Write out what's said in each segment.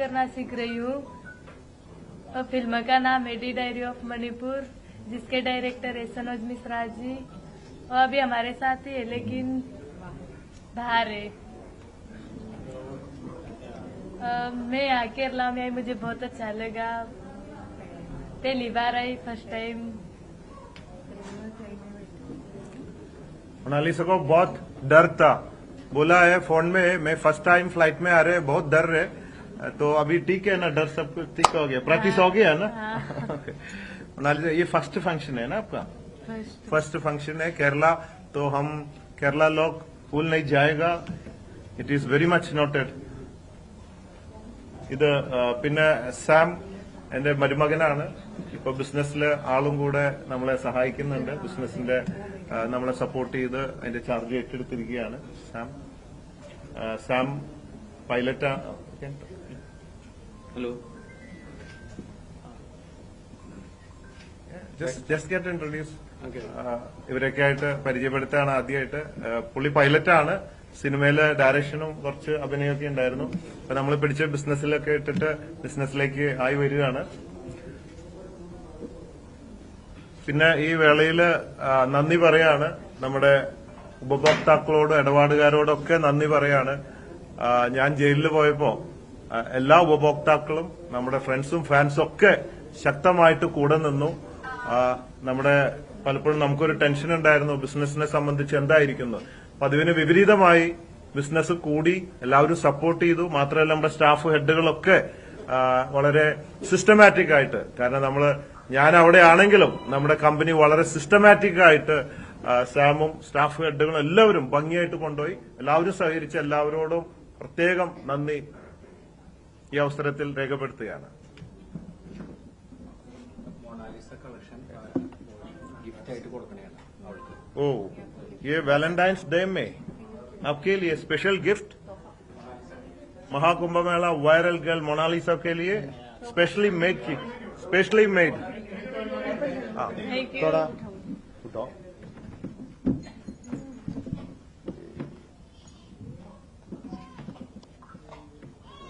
करना सीख रही हूँ और फिल्म का नाम एडी डायरी ऑफ मणिपुर, जिसके डायरेक्टर है सनोज मिश्रा जी। वो अभी हमारे साथ ही है लेकिन बाहर है। मैं यहाँ केरला में आई, मुझे बहुत अच्छा लगा। पहली बार आई, फर्स्ट टाइम। मोनालिसा को बहुत डर था, बोला है फोन में मैं फर्स्ट टाइम फ्लाइट में आ रहे बहुत डर रहे, तो अभी ठीक है ना, डर सब कुछ ठीक हो गया, प्रैक्टिस हो गया ना। मोनालिसा ये फर्स्ट फंक्शन है ना आपका? फर्स्ट फंक्शन है केरला, तो हम केरला लोग भूल नहीं जाएगा। It is very much noted. ഇത് പിന്നെ സാം എന്റെ മരുമകനാണ്. ഇപ്പൊ ബിസിനസ്സിലെ ആളും കൂടെ നമ്മളെ സഹായിക്കുന്നുണ്ട്. ബിസിനസിന്റെ നമ്മളെ സപ്പോർട്ട് ചെയ്ത് അതിന്റെ ചാർജ് ഏറ്റെടുത്തിരിക്കുകയാണ് Sam. Sam pilot. Hello, just get introduce. ഇവരൊക്കെ ആയിട്ട് പരിചയപ്പെടുത്താണ് ആദ്യമായിട്ട്. പുള്ളി പൈലറ്റാണ്. സിനിമയിലെ ഡയറക്ഷനും കുറച്ച് അഭിനയമൊക്കെ ഉണ്ടായിരുന്നു. അപ്പൊ നമ്മൾ പിടിച്ച ബിസിനസ്സിലൊക്കെ ഇട്ടിട്ട് ബിസിനസ്സിലേക്ക് ആയി വരികയാണ്. പിന്നെ ഈ വേളയില് നന്ദി പറയാണ് നമ്മുടെ ഉപഭോക്താക്കളോടും ഇടപാടുകാരോടൊക്കെ നന്ദി പറയാണ്. ഞാൻ ജയിലിൽ പോയപ്പോ എല്ലാ ഉപഭോക്താക്കളും നമ്മുടെ ഫ്രണ്ട്സും ഫാൻസും ഒക്കെ ശക്തമായിട്ട് കൂടെ നിന്നു. നമ്മുടെ പലപ്പോഴും നമുക്കൊരു ടെൻഷൻ ഉണ്ടായിരുന്നു ബിസിനസിനെ സംബന്ധിച്ച് എന്തായിരിക്കുന്നു. പതിവിന് വിപരീതമായി ബിസിനസ് കൂടി, എല്ലാവരും സപ്പോർട്ട് ചെയ്തു. മാത്രമല്ല നമ്മുടെ സ്റ്റാഫ് ഹെഡുകളൊക്കെ വളരെ സിസ്റ്റമാറ്റിക് ആയിട്ട്, കാരണം ഞാൻ അവിടെ ആണെങ്കിലും നമ്മുടെ കമ്പനി വളരെ സിസ്റ്റമാറ്റിക് ആയിട്ട് സാമും സ്റ്റാഫ് ഹെഡുകളും എല്ലാവരും ഭംഗിയായിട്ട് കൊണ്ടുപോയി. എല്ലാവരും സഹകരിച്ച എല്ലാവരോടും പ്രത്യേകം നന്ദി ഈ അവസരത്തിൽ രേഖപ്പെടുത്തുകയാണ്. ഓ, ये वैलेंटाइंस डे में आपके लिए स्पेशल गिफ्ट महाकुंभ मेला वायरल गर्ल मोनालिसा के लिए स्पेशली मेड की, स्पेशली मेड. थोड़ा उठाओ.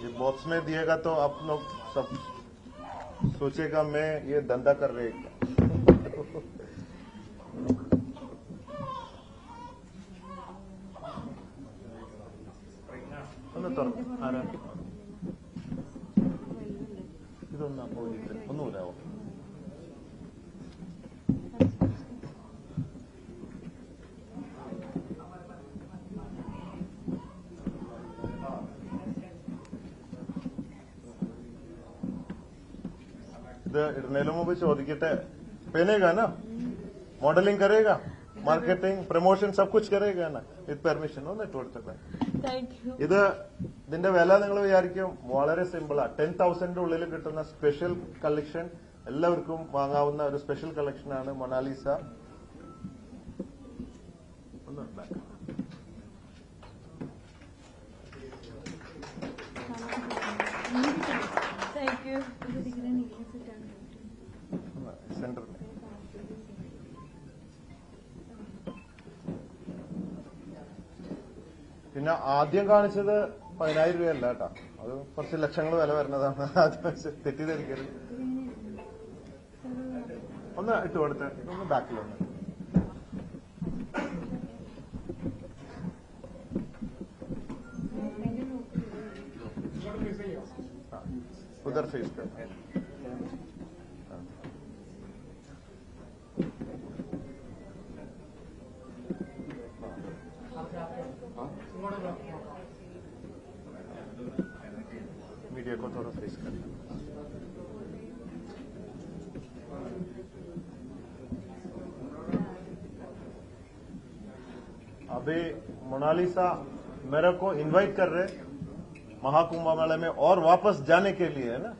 ये बॉक्स में दिएगा तो आप लोग सब सोचेगा मैं ये धंधा कर रहे हैं. ഒന്ന് തുറന്നു. ആരാ ഇതൊന്ന് അപ്പോയിന്റ് ഒന്ന് വരാമോ? ഇത് ഇടുന്നതിന് മുമ്പ് ചോദിക്കട്ടെ, पहनेगा ना, मॉडलिंग करेगा, മാർക്കറ്റിംഗ് പ്രൊമോഷൻ സബ് കുച്ച് കരേഗാ ना വിത്ത് പെർമിഷൻ? ഒന്ന് ഇട്ട് കൊടുത്തേ. ഇതിന്റെ വില നിങ്ങൾ വിചാരിക്കും വളരെ സിമ്പിളാ. 10,000 ഉള്ളിൽ കിട്ടുന്ന സ്പെഷ്യൽ കളക്ഷൻ, എല്ലാവർക്കും വാങ്ങാവുന്ന ഒരു സ്പെഷ്യൽ കളക്ഷനാണ് മൊണാലിസ. സെന്റർ പിന്നെ ആദ്യം കാണിച്ചത് 10,000 രൂപയല്ല കേട്ടോ, അത് കുറച്ച് ലക്ഷങ്ങൾ വില വരുന്നതാണ്. തെറ്റിദ്ധരിക്കരുത്. ഒന്ന് ഇട്ട് കൊടുത്ത്, ഒന്ന് ബാക്കിൽ വന്ന് उधर फेस कर. मीडिया को थोड़ा फेस करना. अभी मोनालिसा मेरे को इनवाइट कर रहे महाकुंभ मेले में और वापस जाने के लिए, है ना?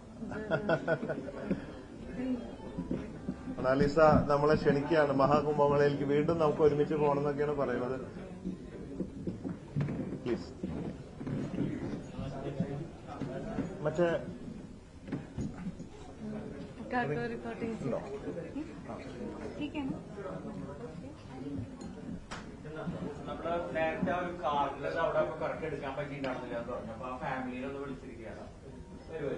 മൊണാലിസ നമ്മളെ ക്ഷണിക്കുകയാണ് മഹാകുംഭമേളയിലേക്ക്. വീണ്ടും നമുക്ക് ഒരുമിച്ച് പോകണമെന്നൊക്കെയാണ് പറയുന്നത്. പ്ലീസ്. മറ്റേ ഉണ്ടോ? നമ്മുടെ നേരത്തെ ഒരു കാർഡിലൊക്കെ അവിടെ കറക്റ്റ് എടുക്കാൻ പറ്റിയിട്ടാണെന്ന് ഞാൻ പറഞ്ഞു. അപ്പൊ ആ ഫാമിലിയിലൊന്ന് വിളിച്ചിരിക്കുകയാണ്. വരുമോ?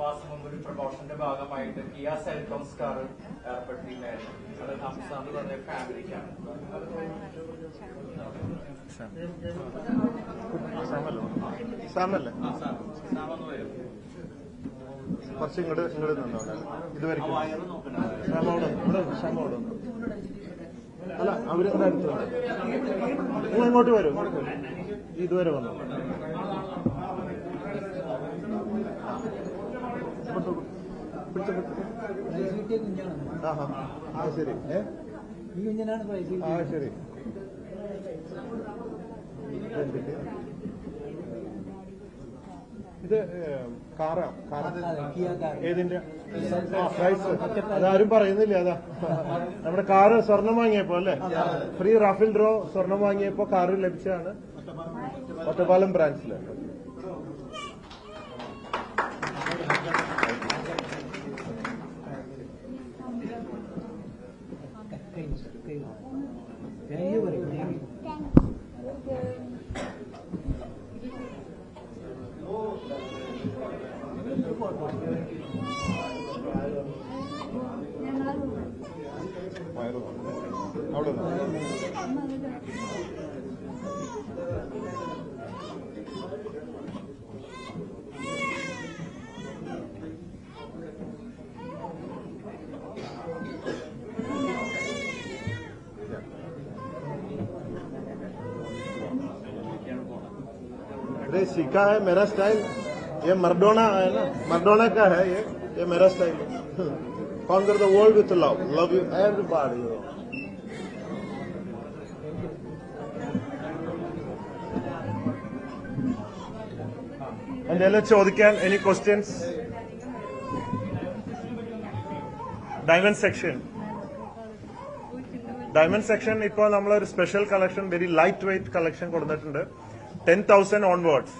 മാസം മുമ്പ് ഒരു പ്രൊമോഷന്റെ ഭാഗമായിട്ട് കിയ സെൽറ്റോസ് കാർ ഏർപ്പെടുത്തിയിട്ടുണ്ടായിരുന്നു. അത് ഹംസാന്ന് പറഞ്ഞ ഫാമിലിക്കാണ്. സാമല്ലേ സാമൊന്ന് വരും. കുറച്ച് ഇങ്ങോട്ട് നിന്നോ ഇതുവരെ അല്ല അവരിവിടെ അടുത്ത് നിങ്ങൾ ഇങ്ങോട്ട് വരും ഇതുവരെ വന്നു ആ ശരി ഈ കുഞ്ഞിനാണ് ആ ശരി ഇത് കാറാ ഏതിന്റെ പ്രൈസ് അതാരും പറയുന്നില്ല അതാ നമ്മുടെ കാറ് സ്വർണം വാങ്ങിയപ്പോ അല്ലേ ഫ്രീ റാഫിൽ ഡ്രോ സ്വർണം വാങ്ങിയപ്പോ കാറ് ലഭിച്ചതാണ് ഒറ്റപ്പാലം ബ്രാഞ്ചില് അവിടെ अरे सीखा है मेरा स्टाइल ये मर्डोना है ना मर्डोना का है ये मेरा स्टाइल है conquer the world with love you everybody എന്തെങ്കിലും ചോദിക്കാൻ എനി ക്വസ്റ്റ്യൻസ് ഡയമണ്ട് സെക്ഷൻ ഇപ്പോൾ നമ്മളൊരു special collection very light weight collection കൊടുത്തിട്ടുണ്ട് 10,000 ഓൺവേർഡ്സ്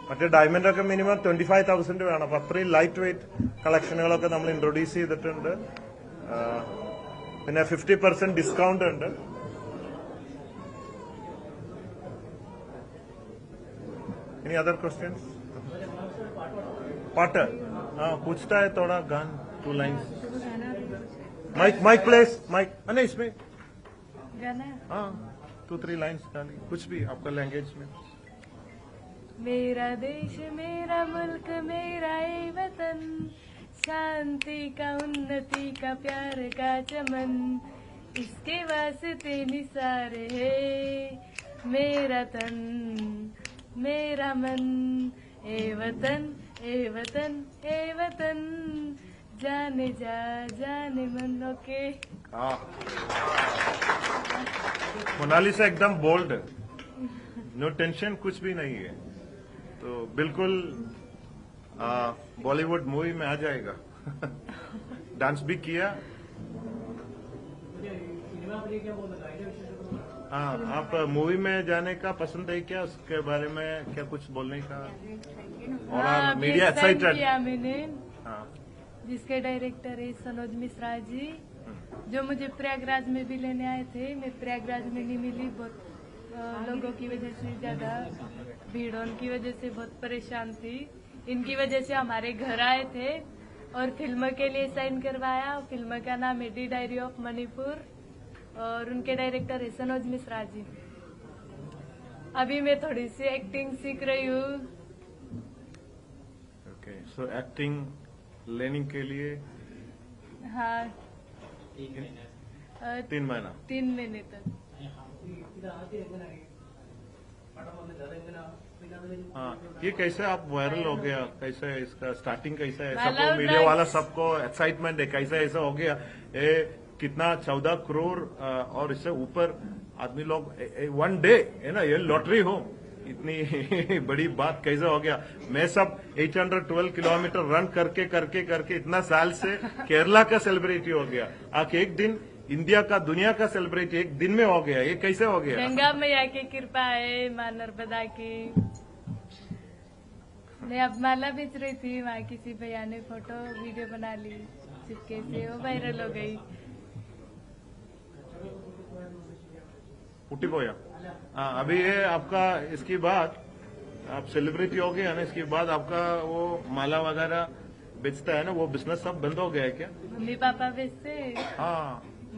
മറ്റേ ഡയമണ്ട് ഒക്കെ മിനിമം 25,000 വേണം അപ്പൊ അത്രയും ലൈറ്റ് വെയിറ്റ് കളക്ഷനുകളൊക്കെ നമ്മൾ ഇൻട്രൊഡ്യൂസ് ചെയ്തിട്ടുണ്ട് പിന്നെ 50% ഡിസ്കൗണ്ട് ഉണ്ട് ഇനി അതർ ക്വസ്റ്റ്യൻസ് പാട്ട് पूछता है थोड़ा गान 2 लाइन्स माइक प्लेस माइक नहीं इसमें गाना 2-3 लाइन्स गाने कुछ भी आपका लैंग्वेज में मेरा देश मेरा मुल्क मेरा ये वतन शांति का उन्नति का प्यार का चमन इसके वास्ते निसार है मेरा तन मेरा मन ए वतन ए वतन ए वतन जाने जा जाने मन ओके मोनालिसा एकदम बोल्ड नो टेंशन कुछ भी नहीं है तो बिल्कुल बॉलीवुड मूवी में आ जाएगा डांस भी किया हाँ आप मूवी में जाने का पसंद है क्या उसके बारे में क्या कुछ बोलने का और मीडिया एक्साइटेड किया मैंने हाँ जिसके डायरेक्टर है सनोज मिश्रा जी जो मुझे प्रयागराज में भी लेने आए थे मैं प्रयागराज में नहीं मिली बहुत लोगों की वजह से ज्यादा भीड़ की वजह से बहुत परेशान थी इनकी वजह से हमारे घर आए थे और फिल्म के लिए साइन करवाया फिल्म का नाम है डी डायरी ऑफ मणिपुर और उनके डायरेक्टर है सनोज मिश्रा जी अभी मैं थोड़ी सी एक्टिंग सीख रही हूँ ओके सो एक्टिंग लेने के लिए हाँ 3 महीना 3 महीने तक हाँ ये कैसे आप वायरल हो गया कैसे इसका स्टार्टिंग कैसा है वाला सबको मीडिया like- वाला सबको एक्साइटमेंट है कैसे ऐसा हो गया ये कितना 14 करोड़ और इससे ऊपर आदमी लोग 1 डे है ना ये लॉटरी हो इतनी बड़ी बात कैसे हो गया मैं सब 812 किलोमीटर रन करके करके करके इतना साल से केरला का सेलिब्रिटी हो गया आके एक दिन इंडिया का दुनिया का सेलिब्रिटी एक दिन में हो गया ये कैसे हो गया गंगा मैया की कृपा है मां नर्मदा की मैं अब माला बेच रही थी वहाँ किसी भैया ने फोटो वीडियो बना ली चिपके से वो वायरल हो गई उठी पोया हाँ अभी ये आपका इसके बाद आप सेलिब्रिटी हो गया ना इसके बाद आपका वो माला वगैरह बेचता है ना, वो बिजनेस सब बंद हो गया है क्या? मम्मी पापा बेचते ആ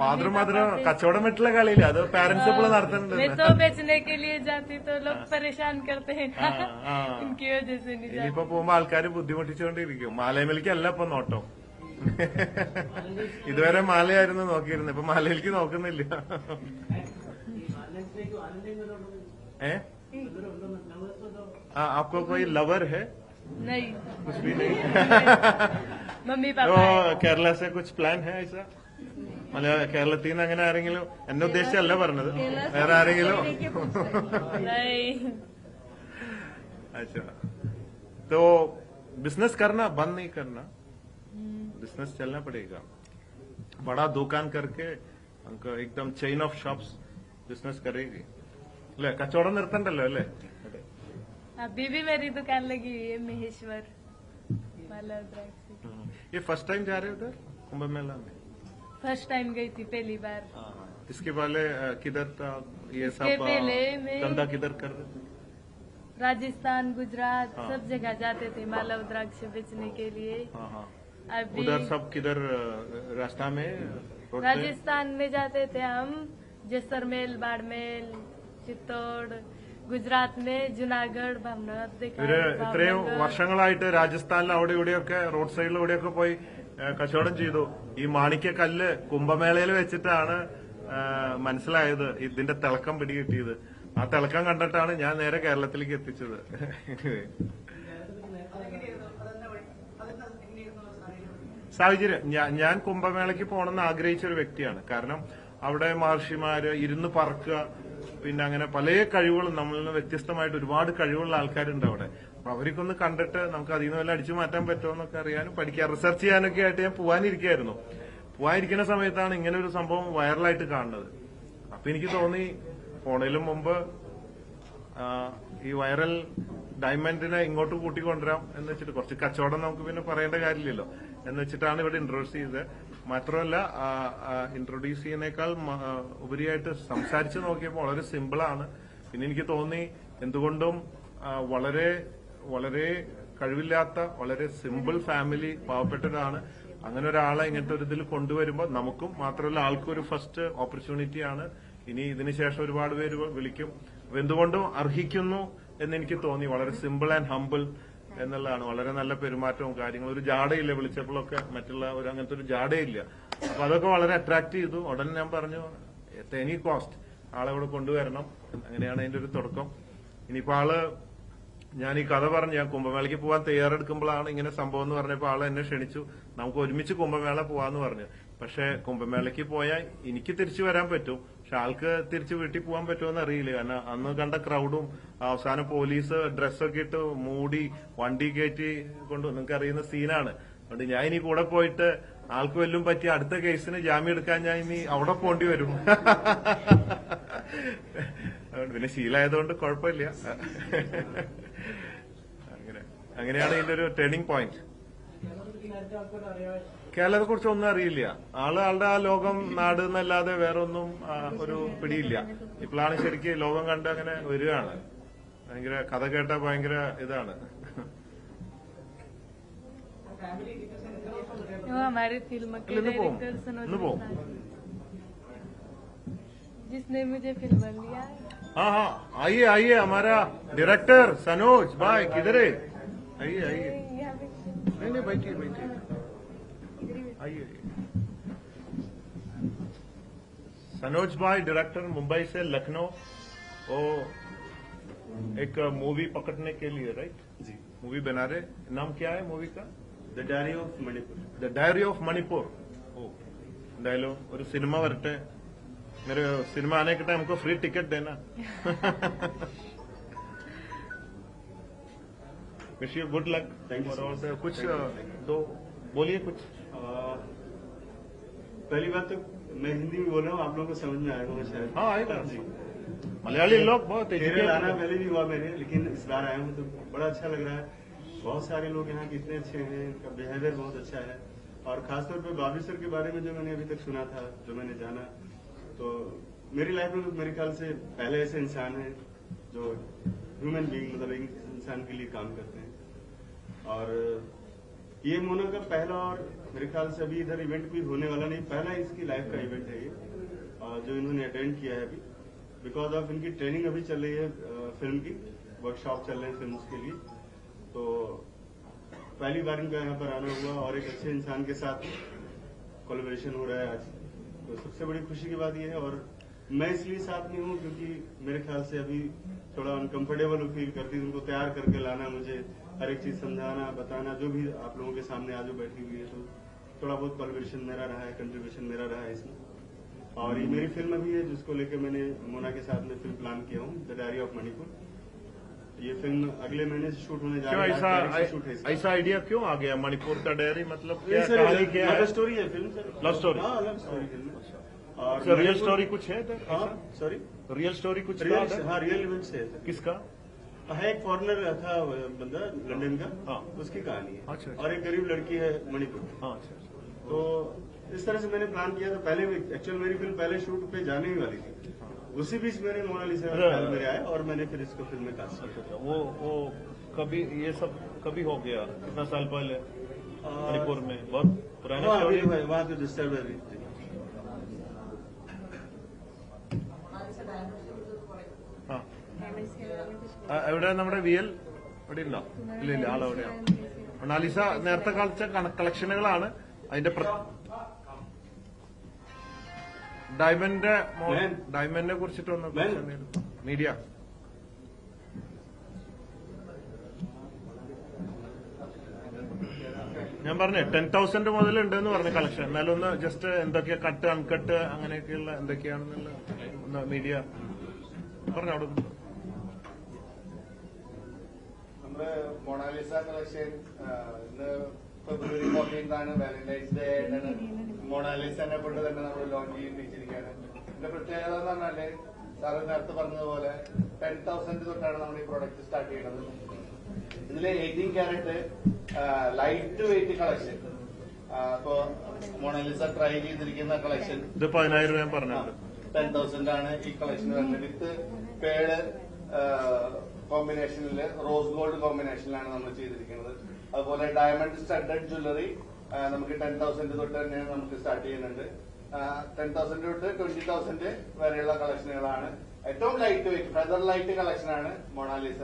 ഫാദറും മദറും കച്ചവടം വിട്ടുള്ള കളിയില്ല, അത് പാരന്റ്സ് എപ്പോഴും നടത്തുന്നുണ്ട്. मैं तो बेचने के लिए जाती तो लोग परेशान करते हैं ना, ആ. इनकी वजह से नहीं जाती. ഇനിയിപ്പോ പോകുമ്പോ ആൾക്കാര് ബുദ്ധിമുട്ടിച്ചുകൊണ്ടിരിക്കും. മാലയമേലിക്കല്ല ഇപ്പൊ നോട്ടം. ഇതുവരെ മാലയായിരുന്നു നോക്കിയിരുന്നത്, ഇപ്പൊ മാലയിലേക്ക് നോക്കുന്നില്ല. ഏ आपको कोई लवर है? नहीं, कुछ भी नहीं. मम्मी तो पापा है. കേരള से कुछ प्लान है ऐसा? കേരളത്തിൽ നിന്ന് അങ്ങനെ ആരെങ്കിലും? എന്നെ ഉദ്ദേശിച്ചല്ല പറഞ്ഞത്, വേറെ ആരെങ്കിലും? नहीं. अच्छा, तो बिजनेस करना बंद नहीं करना, बिजनेस चलना पड़ेगा. बड़ा दुकान करके हमको एकदम चेन ऑफ शॉप्स बिजनेस करेगी അല്ലെ? കച്ചവടം നിർത്തണ്ടല്ലോ അല്ലേ? अभी भी मेरी दुकान लगी हुई है महेश्वर माला द्राक्षी. ये फर्स्ट टाइम जा रहे हो उधर कुंभ मेला में? फर्स्ट टाइम गई थी पहली बार. इसके पहले किधर था ये इसके सब? पहले मैं- धंधा किधर कर रहे थे? राजस्थान, गुजरात हाँ. सब जगह जाते थे माला द्राक्ष बेचने के लिए. हाँ हाँ. अभी उधर सब किधर रास्ता में रोड पे? राजस्थान में जाते थे हम, जैसलमेर, बाड़मेर, चित्तौड़. गुजरात में जूनागढ़, भावनगर देखा. ഇവര് ഇത്രയും भावनगर. വർഷങ്ങളായിട്ട് രാജസ്ഥാനിൽ അവിടെ ഇവിടെയൊക്കെ റോഡ് സൈഡിലൂടെയൊക്കെ പോയി കച്ചവടം ചെയ്തു. ഈ മാണിക്യക്കല്ല് കുംഭമേളയിൽ വെച്ചിട്ടാണ് മനസ്സിലായത്, ഇതിന്റെ തിളക്കം പിടികിട്ടിയത്. ആ തിളക്കം കണ്ടിട്ടാണ് ഞാൻ നേരെ കേരളത്തിലേക്ക് എത്തിച്ചത്. സാഹചര്യം, ഞാൻ കുംഭമേളയ്ക്ക് പോകണമെന്ന് ആഗ്രഹിച്ച ഒരു വ്യക്തിയാണ്. കാരണം അവിടെ മഹർഷിമാര് ഇരുന്ന് പറക്കുക, പിന്നെ അങ്ങനെ പല കഴിവുകളും നമ്മളിൽ നിന്ന് വ്യത്യസ്തമായിട്ട് ഒരുപാട് കഴിവുള്ള ആൾക്കാരുണ്ട് അവിടെ. അപ്പൊ അവർക്കൊന്ന് കണ്ടിട്ട് നമുക്ക് അതിൽ നിന്ന് വല്ല അടിച്ചു മാറ്റാൻ പറ്റുമോ എന്നൊക്കെ അറിയാനും പഠിക്കാൻ, റിസർച്ച് ചെയ്യാനൊക്കെ ആയിട്ട് ഞാൻ പോവാനിരിക്കുകയായിരുന്നു. പോവാനിരിക്കുന്ന സമയത്താണ് ഇങ്ങനെ ഒരു സംഭവം വൈറലായിട്ട് കാണുന്നത്. അപ്പൊ എനിക്ക് തോന്നി പോണതിലും മുമ്പ് ഈ വൈറൽ ഡയമണ്ടിനെ ഇങ്ങോട്ട് കൂട്ടിക്കൊണ്ടുവരാം എന്ന് വെച്ചിട്ട്, കുറച്ച് കച്ചവടം നമുക്ക് പിന്നെ പറയേണ്ട കാര്യമില്ലല്ലോ എന്ന് വെച്ചിട്ടാണ് ഇവിടെ ഇൻട്രൊഡ്യൂസ് ചെയ്തത്. മാത്രമല്ല ഇൻട്രൊഡ്യൂസ് ചെയ്യുന്നേക്കാൾ ഉപരിയായിട്ട് സംസാരിച്ച് നോക്കിയപ്പോൾ വളരെ സിമ്പിളാണ്. പിന്നെ എനിക്ക് തോന്നി എന്തുകൊണ്ടും വളരെ വളരെ കഴിവില്ലാത്ത വളരെ സിമ്പിൾ ഫാമിലി, പാവപ്പെട്ടതാണ്. അങ്ങനെ ഒരാളെ ഇങ്ങനത്തെ ഒരു ഇതിൽ കൊണ്ടുവരുമ്പോൾ നമുക്കും മാത്രമല്ല ആൾക്കും ഒരു ഫസ്റ്റ് ഓപ്പർച്യൂണിറ്റിയാണ്. ഇനി ഇതിന് ശേഷം ഒരുപാട് പേര് വിളിക്കും. അപ്പൊ എന്തുകൊണ്ടും അർഹിക്കുന്നു എന്നെനിക്ക് തോന്നി. വളരെ സിമ്പിൾ ആൻഡ് ഹംബിൾ എന്നുള്ളതാണ്. വളരെ നല്ല പെരുമാറ്റവും കാര്യങ്ങളും, ഒരു ജാടയില്ല. വിളിച്ചപ്പോഴൊക്കെ മറ്റുള്ള ഒരു അങ്ങനത്തെ ഒരു ജാടയില്ല. അപ്പൊ അതൊക്കെ വളരെ അട്രാക്ട് ചെയ്തു. ഉടനെ ഞാൻ പറഞ്ഞു അറ്റ് എനി കോസ്റ്റ് ആളെ ഇവിടെ കൊണ്ടുവരണം. അങ്ങനെയാണ് അതിന്റെ ഒരു തുടക്കം. ഇനിയിപ്പോ ഞാൻ ഈ കഥ പറഞ്ഞു, ഞാൻ കുംഭമേളയ്ക്ക് പോകാൻ തയ്യാറെടുക്കുമ്പോഴാണ് ഇങ്ങനെ സംഭവം എന്ന് പറഞ്ഞപ്പോൾ ആള് എന്നെ ക്ഷണിച്ചു, നമുക്ക് ഒരുമിച്ച് കുംഭമേള പോവാന്ന് പറഞ്ഞു. പക്ഷെ കുംഭമേളയ്ക്ക് പോയാൽ എനിക്ക് തിരിച്ചു വരാൻ പറ്റും, പക്ഷെ ആൾക്ക് തിരിച്ച് വീട്ടിൽ പോകാൻ പറ്റുമെന്ന് അറിയില്ല. കാരണം അന്ന് കണ്ട ക്രൗഡും അവസാനം പോലീസ് ഡ്രസ്സൊക്കെ ഇട്ട് മൂടി വണ്ടി കയറ്റി കൊണ്ട്, നിങ്ങൾക്ക് അറിയുന്ന സീനാണ്. അതുകൊണ്ട് ഞാൻ ഇനി കൂടെ പോയിട്ട് ആൾക്ക് വല്ലതും പറ്റി അടുത്ത കേസിന് ജാമ്യം എടുക്കാൻ ഞാൻ ഇനി അവിടെ പോണ്ടി വരും. അതുകൊണ്ട് പിന്നെ ശീലമായതുകൊണ്ട് കുഴപ്പമില്ല. അങ്ങനെയാണ് ഇതിന്റെ ഒരു ടേണിംഗ് പോയിന്റ്. കേരളത്തെ കുറിച്ച് ഒന്നും അറിയില്ല. ആളുടെ ആ ലോകം നാട് എന്നല്ലാതെ വേറെ ഒന്നും ഒരു പിടിയില്ല. ഇപ്പോഴാണ് ശരിക്കും ലോകം കണ്ട് അങ്ങനെ വരികയാണ്. ഭയങ്കര കഥ കേട്ട ഭയങ്കര ഇതാണ്. हमारे फिल्म के डायरेक्टर सनोज जिसने मुझे फिल्म लिया. हाँ हाँ, आइए आइए, हमारा डायरेक्टर सनोज भाई किधर है? आइए आइए. नहीं नहीं, बैठिए बैठिए, आइए. सनोज भाई डायरेक्टर, मुंबई से लखनऊ. वो एक मूवी पकड़ने के लिए, राइट जी, मूवी बना रहे. नाम क्या है मूवी का? The Diary of Manipur. The Diary of Manipur. ഓ, എന്തായാലും ഒരു സിനിമ വരട്ടെ. मेरे सिनेमा आने के टाइम हमको फ्री टिकट देना. Wish you good luck. Thank you so much. कुछ दो बोलिए कुछ. पहली बात तो मैं हिंदी में बोल रहा हूँ, आप लोगों को समझ में आएगा शायद. हाँ आएगा. जी. मलयाली लोग बहुत केरल आना एजुकेटेड. पहले भी हुआ मेरे, लेकिन इस बार आया हूँ तो बड़ा अच्छा लग रहा है. बहुत सारे लोग यहाँ कितने अच्छे हैं, इनका बिहेवियर बहुत अच्छा है. और खासतौर पे बाबी सर के बारे में जो मैंने अभी तक सुना था, जो मैंने जाना, तो मेरी लाइफ में मेरे ख्याल से पहले ऐसे इंसान है जो ह्यूमन बीइंग, मतलब एक इंसान के लिए काम करते हैं. और ये मोना का पहला और मेरे ख्याल से अभी इधर इवेंट भी होने वाला नहीं, पहला इसकी लाइफ का इवेंट है ये जो इन्होंने अटेंड किया है अभी। बिकॉज ऑफ इनकी ट्रेनिंग अभी चल रही है फिल्म की, वर्कशॉप चल रहे हैं फिल्म के लिए, तो पहली बार इनका यहाँ पर आना हुआ और एक अच्छे इंसान के साथ कोलैबोरेशन हो रहा है आज, तो सबसे बड़ी खुशी की बात यह है। और मैं इसलिए साथ में हूँ क्योंकि मेरे ख्याल से अभी थोड़ा अनकंफर्टेबल फील करती है, उनको तैयार करके लाना, मुझे हर एक चीज समझाना बताना, जो भी आप लोगों के सामने आज बैठी हुई है, तो थोड़ा बहुत कोलैबोरेशन मेरा रहा है, कंट्रीब्यूशन मेरा रहा है इसमें। और ये मेरी फिल्म अभी है जिसको लेकर मैंने मोना के साथ में फिल्म प्लान किया हूँ, द डायरी ऑफ मणिपुर। ये फिल्म अगले महीने से शूट होने जा क्यों रही ऐसा है। ऐसा आइडिया क्यों आ गया मणिपुर का डायरी, मतलब ये क्या कहानी क्या है? लव स्टोरी है फिल्म सर। Love story? हाँ, लव स्टोरी फिल्म है। और सर रियल स्टोरी कुछ है इधर? हाँ, सॉरी, रियल स्टोरी कुछ रियल, था? हाँ रियल इवेंट से है सर। किसका? है एक फॉरेनर था बंदा लंदन का, हाँ। उसकी कहानी है। अच्छा। और एक गरीब लड़की है मणिपुर में। हाँ अच्छा अच्छा। तो इस तरह से मैंने प्लान किया था। पहले एक्चुअल मेरी फिल्म पहले शूट पे जाने ही वाली थी, उसी बीच मैंने मोनालिसा का ख्याल मेरे आया और मैंने फिर इसको फिल्म में कास्ट किया। वो कभी ये सब कभी हो गया, कितना साल पहले मणिपुर में? बहुत पुराना स्टोरी। वहाँ तो डिस्टर्ब है। എവിടെ നമ്മുടെ വിയൽ ഇവിടെ ഉണ്ടോ? ഇല്ല ഇല്ല, ആളെവിടെയാണ്? മൊണാലിസ നേരത്തെ കളിച്ച കളക്ഷനുകളാണ് അതിന്റെ ഡയമണ്ടിനെ കുറിച്ചിട്ടൊന്ന് മീഡിയ. ഞാൻ പറഞ്ഞേ 10,000 മുതലുണ്ട് എന്ന് പറഞ്ഞു കളക്ഷൻ. എന്നാലും ഒന്ന് ജസ്റ്റ് എന്തൊക്കെയാ കട്ട് അൺകട്ട് അങ്ങനെയൊക്കെയുള്ള എന്തൊക്കെയാണെന്നുള്ള ഒന്ന് മീഡിയ പറഞ്ഞു. അവിടെ നമ്മുടെ മൊണാലിസ കളക്ഷൻ ഇന്ന് ഫെബ്രുവരി 14 വാലന്റൈൻസ് ഡേ ആയിട്ടാണ് മൊണാലിസനെ കൊണ്ട് തന്നെ നമ്മൾ ലോഞ്ച് ചെയ്യിപ്പിച്ചിരിക്കുകയാണ്. ഇതിന്റെ പ്രത്യേകത എന്ന് പറഞ്ഞാല് സാറ് നേരത്തെ പറഞ്ഞതുപോലെ 10,000 തൊട്ടാണ് നമ്മൾ ഈ പ്രോഡക്റ്റ് സ്റ്റാർട്ട് ചെയ്യുന്നത്. ഇതില് 18 ക്യാരറ്റ് ലൈറ്റ് വെയിറ്റ് കളക്ഷൻ, ഇപ്പോ മൊണാലിസ ട്രൈ ചെയ്തിരിക്കുന്ന കളക്ഷൻ ഇത് 10,000 ഞാൻ പറഞ്ഞത് 10,000 ആണ് ഈ കളക്ഷൻ വരുന്നത്. വിത്ത് പേള് കോമ്പിനേഷനിൽ റോസ് ഗോൾഡ് കോമ്പിനേഷനിലാണ് നമ്മൾ ചെയ്തിരിക്കുന്നത്. അതുപോലെ ഡയമണ്ട് സ്റ്റഡഡ് ജ്വല്ലറി നമുക്ക് 10,000 തൊട്ട് തന്നെ നമുക്ക് സ്റ്റാർട്ട് ചെയ്യുന്നുണ്ട്. 10,000 തൊട്ട് 20,000 വരെയുള്ള കളക്ഷനുകളാണ്. ഏറ്റവും ലൈറ്റ് വെയിറ്റ് ഫെദർ ലൈറ്റ് കളക്ഷനാണ് മൊണാലിസ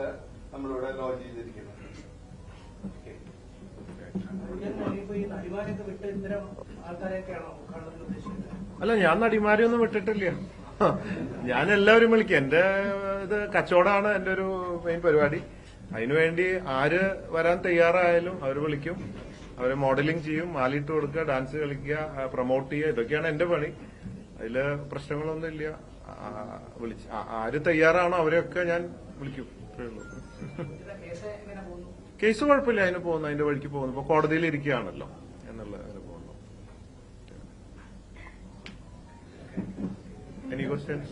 നമ്മളിവിടെ ലോഞ്ച് ചെയ്തിരിക്കുന്നത്. അല്ല, ഞാൻ നടിമാരെയൊന്നും വിട്ടിട്ടില്ല. ഞാൻ എല്ലാവരും വിളിക്കും. എന്റെ ഇത് കച്ചവടമാണ് എന്റെ ഒരു മെയിൻ പരിപാടി. അതിനുവേണ്ടി ആര് വരാൻ തയ്യാറായാലും അവർ വിളിക്കും. അവരെ മോഡലിംഗ് ചെയ്യും, മാലിട്ട് കൊടുക്കുക, ഡാൻസ് കളിക്കുക, പ്രൊമോട്ട് ചെയ്യുക, ഇതൊക്കെയാണ് എന്റെ പണി. അതില് പ്രശ്നങ്ങളൊന്നും ഇല്ല. ആര് തയ്യാറാണോ അവരെയൊക്കെ ഞാൻ വിളിക്കും. കേസ് കുഴപ്പമില്ല, അതിന് പോകുന്നു, അതിന്റെ വഴിക്ക് പോകുന്നു. ഇപ്പൊ കോടതിയിൽ ഇരിക്കുകയാണല്ലോ എന്നുള്ള അതിന് പോകുന്നു. Any questions?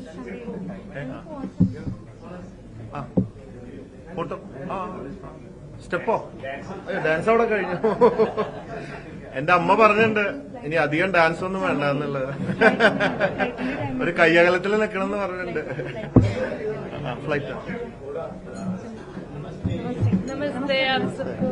ഫോട്ടോ സ്റ്റെപ്പോ? ഡാൻസ് അവിടെ കഴിഞ്ഞു. എന്റെ അമ്മ പറഞ്ഞിട്ടുണ്ട് ഇനി അധികം ഡാൻസ് ഒന്നും വേണ്ട എന്നുള്ളത്. ഒരു കയ്യകലത്തിൽ നിൽക്കണമെന്ന് പറഞ്ഞിട്ടുണ്ട്. ഫ്ലൈറ്റ്. नमस्ते आप सबको.